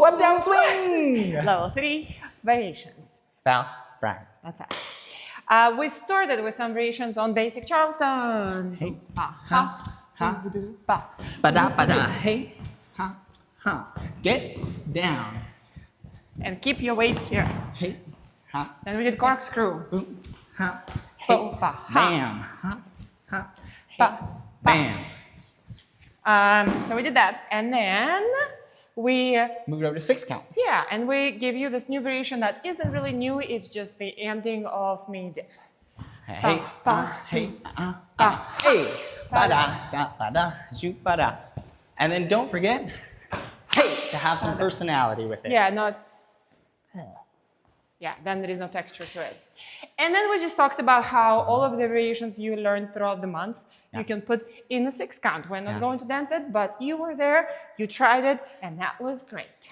Uptown Swing. Level 3, variations. Val, Brian. That's us. We started with some variations on basic Charleston. Hey, Ha, ha, ha, ba. ba-da, ba-da, hey, ha, ha. Get down. And keep your weight here. Hey, ha, Then we did corkscrew. boom, ha, hey, Bo, ba, ha. bam, ha, ha, hey, Ba, ba. bam. So we did that. And then we, Move it over to 6 count. yeah, and we give you this new variation that isn't really new. It's just the ending of me dip. Hey, ba, hey, hey, ba-da, da, ba-da, shoot, ba-da. And then don't forget, hey, to have some personality with it. Yeah, not. Yeah, then there is no texture to it. And then we just talked about how all of the variations you learned throughout the months, you can put in the 6 count. We're not going to dance it, but you were there, you tried it, and that was great.